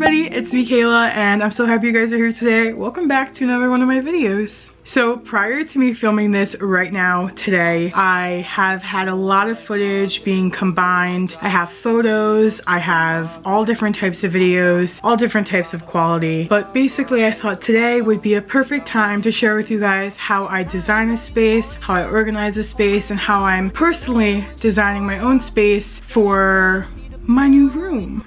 everybody, it's me Kayla, and I'm so happy you guys are here today. Welcome back to another one of my videos. So prior to me filming this right now today, I have had a lot of footage being combined. I have photos, I have all different types of videos, all different types of quality. But basically I thought today would be a perfect time to share with you guys how I design a space, how I organize a space, and how I'm personally designing my own space for my new room.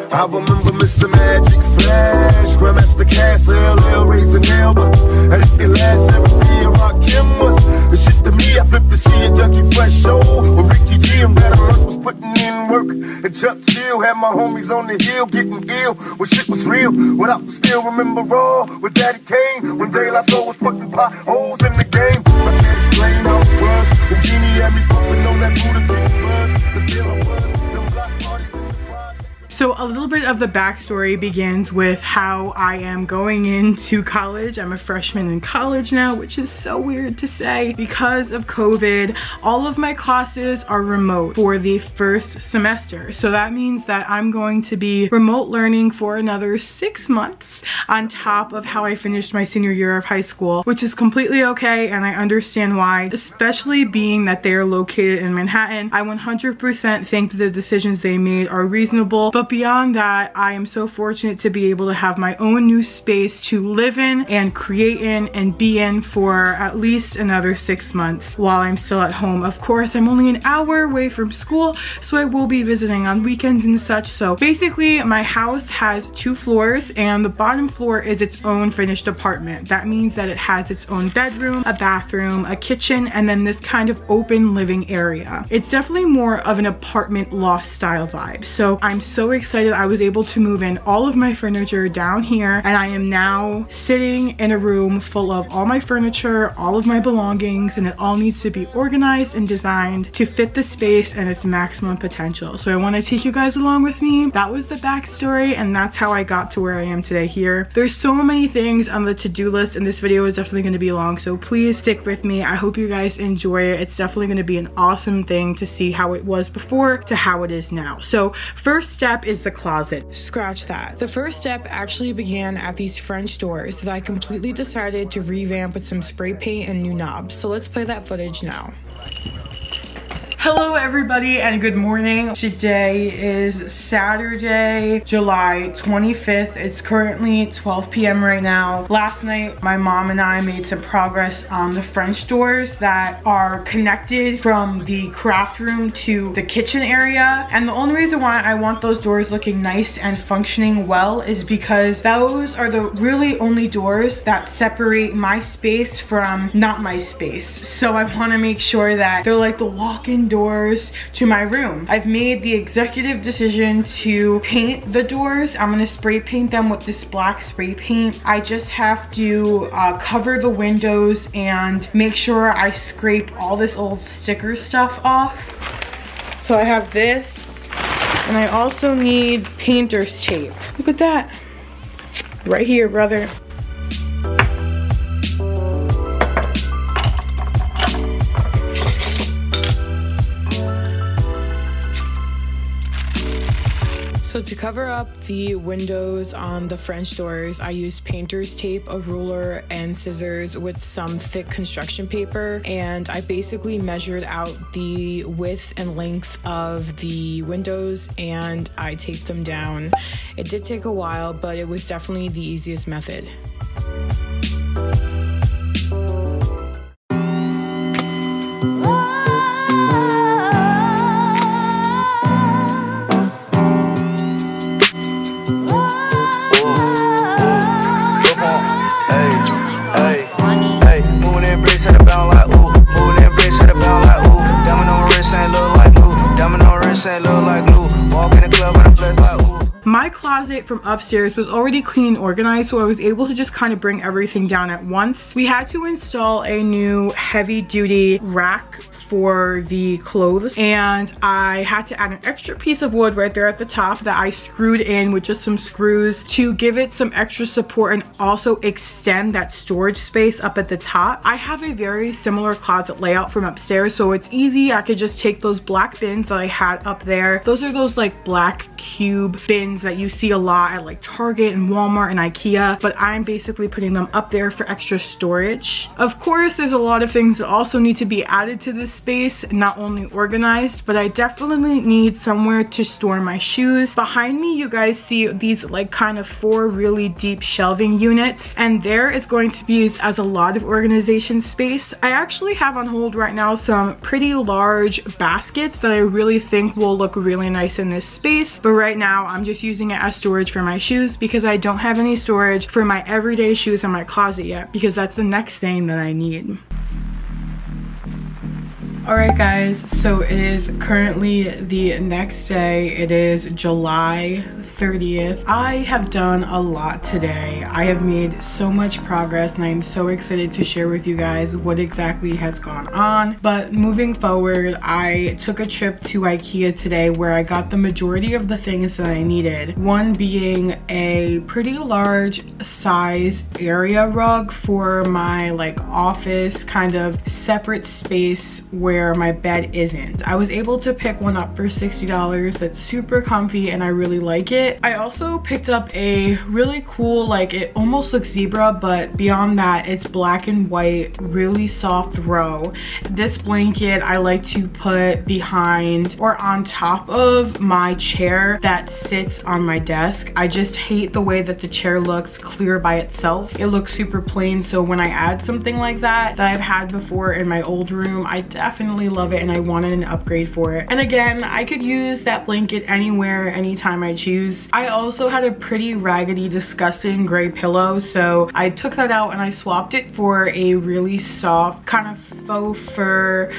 I remember Mr. Magic Flash, Grandmaster Cass, LL raising hell, but I didn't last every year. Rock Kim was the shit to me. I flipped to see a Ducky Fresh show with Ricky D and Better Luck was putting in work. And Chuck Chill had my homies on the hill getting ill when shit was real. What I still remember raw with Daddy Kane when De La Soul was putting potholes in the game. I can't explain how it was. Houdini had me pumping on that Buddha dick buzz. Cause still I was. Them block parties in the quad. So a little bit of the backstory begins with how I am going into college. I'm a freshman in college now, which is so weird to say. Because of COVID, all of my classes are remote for the first semester. So that means that I'm going to be remote learning for another 6 months on top of how I finished my senior year of high school, which is completely okay, and I understand why, especially being that they are located in Manhattan. I 100% think that the decisions they made are reasonable, but beyond that, I am so fortunate to be able to have my own new space to live in and create in and be in for at least another 6 months while I'm still at home. Of course, I'm only an hour away from school, so I will be visiting on weekends and such. So basically, my house has 2 floors, and the bottom floor is its own finished apartment. That means that it has its own bedroom, a bathroom, a kitchen, and then this kind of open living area. It's definitely more of an apartment loft style vibe. So I'm so excited I was able to move in all of my furniture down here, and I am now sitting in a room full of all my furniture, all of my belongings, and it all needs to be organized and designed to fit the space and its maximum potential. So I want to take you guys along with me. That was the backstory, and that's how I got to where I am today here. There's so many things on the to-do list, and this video is definitely going to be long, so please stick with me. I hope you guys enjoy it. It's definitely going to be an awesome thing to see how it was before to how it is now. So first step is the closet. Scratch that. The first step actually began at these French doors that I completely decided to revamp with some spray paint and new knobs. So let's play that footage now. Hello everybody and good morning. Today is Saturday, July 25th. It's currently 12 p.m. right now. Last night, my mom and I made some progress on the French doors that are connected from the craft room to the kitchen area. And the only reason why I want those doors looking nice and functioning well is because those are the really only doors that separate my space from not my space. So I want to make sure that they're like the walk-in doors to my room. I've made the executive decision to paint the doors. I'm gonna spray paint them with this black spray paint. I just have to cover the windows and make sure I scrape all this old sticker stuff off. So I have this, and I also need painter's tape. Look at that. Right here, brother. So to cover up the windows on the French doors, I used painter's tape, a ruler, and scissors with some thick construction paper. And I basically measured out the width and length of the windows and I taped them down. It did take a while, but it was definitely the easiest method. My closet from upstairs was already clean and organized, so I was able to just kind of bring everything down at once. We had to install a new heavy-duty rack for the clothes, and I had to add an extra piece of wood right there at the top that I screwed in with just some screws to give it some extra support and also extend that storage space up at the top. I have a very similar closet layout from upstairs, so it's easy. I could just take those black bins that I had up there. Those are those like black cube bins that you see a lot at like Target and Walmart and IKEA, but I'm basically putting them up there for extra storage. Of course, there's a lot of things that also need to be added to this space, not only organized, but I definitely need somewhere to store my shoes. Behind me, you guys see these like kind of 4 really deep shelving units, and there is going to be used as a lot of organization space. I actually have on hold right now some pretty large baskets that I really think will look really nice in this space, but right now I'm just using it as storage for my shoes because I don't have any storage for my everyday shoes in my closet yet, because that's the next thing that I need. Alright guys, so it is currently the next day. It is July 30th. I have done a lot today. I have made so much progress and I am so excited to share with you guys what exactly has gone on. But moving forward, I took a trip to IKEA today where I got the majority of the things that I needed. One being a pretty large size area rug for my like office kind of separate space where my bed isn't. I was able to pick one up for $60 that's super comfy and I really like it. I also picked up a really cool, like it almost looks zebra, but beyond that it's black and white, really soft throw. This blanket I like to put behind or on top of my chair that sits on my desk. I just hate the way that the chair looks clear by itself. It looks super plain, so when I add something like that I've had before in my old room, I definitely love it and I wanted an upgrade for it. And again, I could use that blanket anywhere, anytime I choose. I also had a pretty raggedy, disgusting gray pillow, so I took that out and I swapped it for a really soft kind of faux fur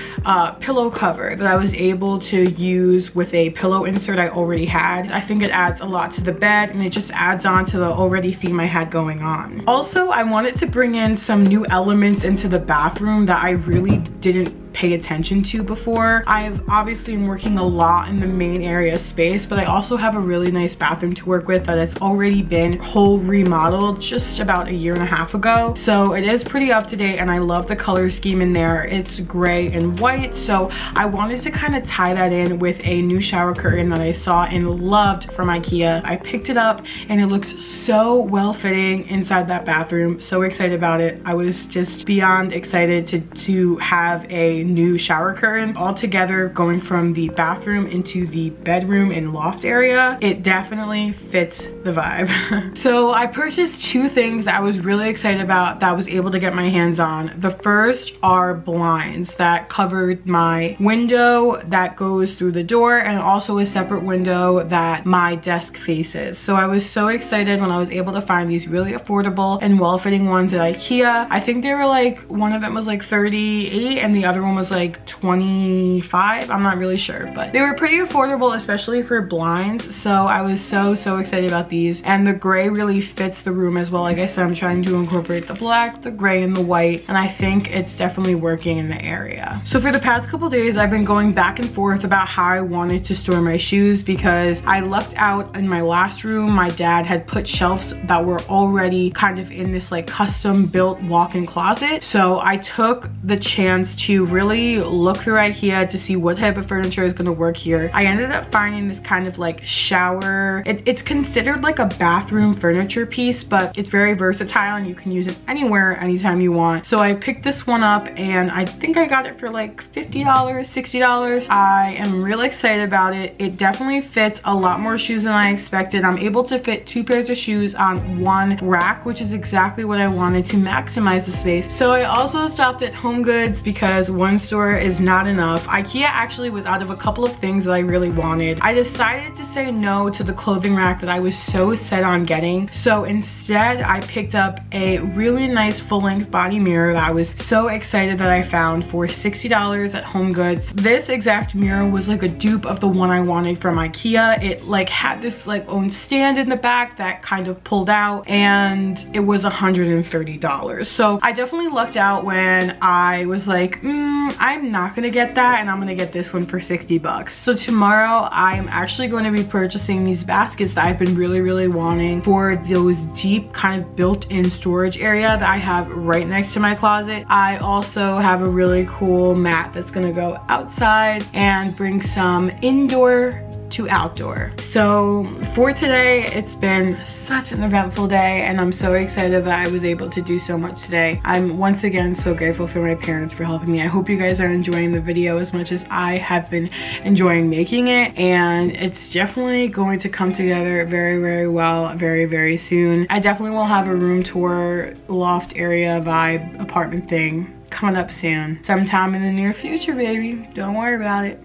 pillow cover that I was able to use with a pillow insert I already had. I think it adds a lot to the bed and it just adds on to the already theme I had going on. Also, I wanted to bring in some new elements into the bathroom that I really didn't pay attention to before. I've obviously been working a lot in the main area space, but I also have a really nice bathroom to work with that has already been whole remodeled just about a year and a half ago. So it is pretty up to date and I love the color scheme in there. It's gray and white, so I wanted to kind of tie that in with a new shower curtain that I saw and loved from IKEA. I picked it up and it looks so well fitting inside that bathroom. So excited about it. I was just beyond excited to have a new shower curtain all together, going from the bathroom into the bedroom and loft area. It definitely fits the vibe. So I purchased 2 things that I was really excited about that I was able to get my hands on. The first are blinds that covered my window that goes through the door and also a separate window that my desk faces. So I was so excited when I was able to find these really affordable and well-fitting ones at IKEA. I think they were like, one of them was like $38 and the other one was like $25. I'm not really sure, but they were pretty affordable, especially for blinds. So I was so excited about these, and the gray really fits the room as well. Like I said, I'm trying to incorporate the black, the gray, and the white, and I think it's definitely working in the area. So for the past couple days, I've been going back and forth about how I wanted to store my shoes because I lucked out in my last room. My dad had put shelves that were already kind of in this like custom built walk-in closet. So I took the chance to really look through IKEA to see what type of furniture is going to work here. I ended up finding this kind of like shower. It's considered like a bathroom furniture piece, but it's very versatile and you can use it anywhere, anytime you want. So I picked this one up and I think I got it for like $50, $60. I am really excited about it. It definitely fits a lot more shoes than I expected. I'm able to fit 2 pairs of shoes on one rack, which is exactly what I wanted to maximize the space. So I also stopped at HomeGoods because one store is not enough. IKEA actually was out of a couple of things that I really wanted. I decided to say no to the clothing rack that I was so set on getting. So instead, I picked up a really nice full-length body mirror that I was so excited that I found for $60 at HomeGoods. This exact mirror was like a dupe of the one I wanted from IKEA. It like had this like own stand in the back that kind of pulled out, and it was $130. So I definitely lucked out when I was like, I'm not gonna get that, and I'm gonna get this one for 60 bucks. So tomorrow I'm actually going to be purchasing these baskets that I've been really wanting for those deep kind of built-in storage area that I have right next to my closet. I also have a really cool mat that's gonna go outside and bring some indoor to outdoor. So for today, it's been such an eventful day, and I'm so excited that I was able to do so much today. I'm once again so grateful for my parents for helping me. I hope you guys are enjoying the video as much as I have been enjoying making it, and it's definitely going to come together very well very soon. I definitely will have a room tour, loft area vibe apartment thing coming up soon, sometime in the near future, baby. Don't worry about it.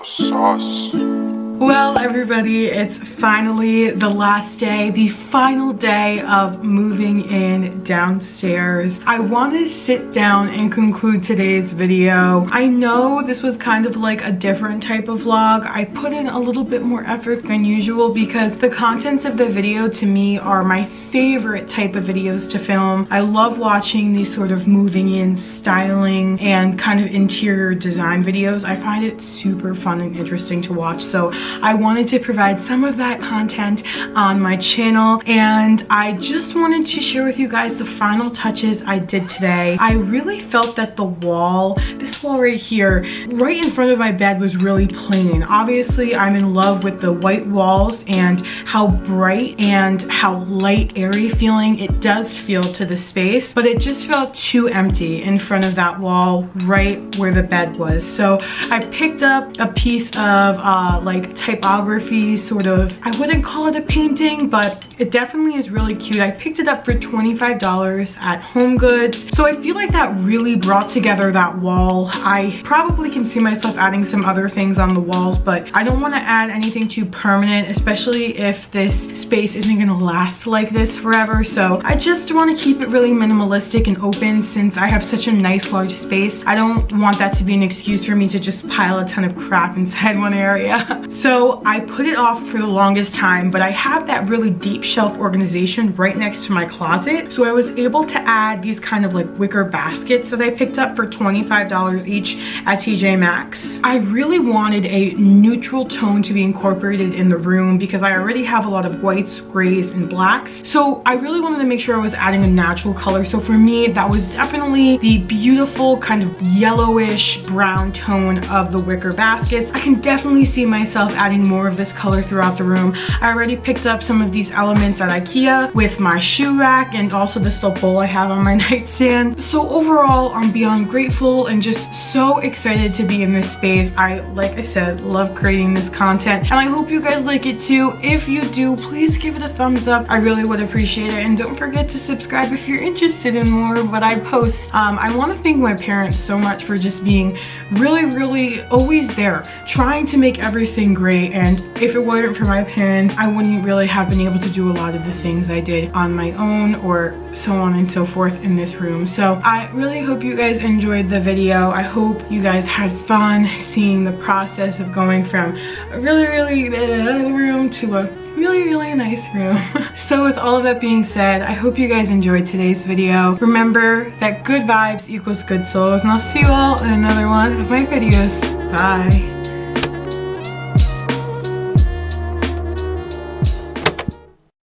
Sauce. Well, everybody, it's finally the last day, the final day of moving in downstairs. I want to sit down and conclude today's video. I know this was kind of like a different type of vlog. I put in a little bit more effort than usual because the contents of the video to me are my favorite type of videos to film. I love watching these sort of moving in, styling, and kind of interior design videos. I find it super fun and interesting to watch. So I wanted to provide some of that content on my channel, and I just wanted to share with you guys the final touches I did today. I really felt that the wall, this wall right here, right in front of my bed was really plain. Obviously, I'm in love with the white walls and how bright and how light, airy feeling it does feel to the space, but it just felt too empty in front of that wall right where the bed was. So I picked up a piece of like typography sort of, I wouldn't call it a painting, but it definitely is really cute. I picked it up for $25 at Home Goods. So I feel like that really brought together that wall. I probably can see myself adding some other things on the walls, but I don't want to add anything too permanent, especially if this space isn't going to last like this forever. So I just want to keep it really minimalistic and open since I have such a nice large space. I don't want that to be an excuse for me to just pile a ton of crap inside one area. So I put it off for the longest time, but I have that really deep shelf organization right next to my closet. So I was able to add these kind of like wicker baskets that I picked up for $25 each at TJ Maxx. I really wanted a neutral tone to be incorporated in the room because I already have a lot of whites, grays, and blacks. So I really wanted to make sure I was adding a natural color. So for me, that was definitely the beautiful kind of yellowish brown tone of the wicker baskets. I can definitely see myself adding more of this color throughout the room. I already picked up some of these elements at IKEA with my shoe rack and also this little bowl I have on my nightstand. So overall, I'm beyond grateful and just so excited to be in this space. Like I said, love creating this content, and I hope you guys like it too. If you do, please give it a thumbs up. I really would appreciate it, and don't forget to subscribe if you're interested in more of what I post. I want to thank my parents so much for just being really always there, trying to make everything great, and if it weren't for my parents, I wouldn't really have been able to do a lot of the things I did on my own or so on and so forth in this room. So I really hope you guys enjoyed the video. I hope you guys had fun seeing the process of going from a really room to a really nice room. So with all of that being said, I hope you guys enjoyed today's video. Remember that good vibes equals good souls, and I'll see you all in another one of my videos. Bye.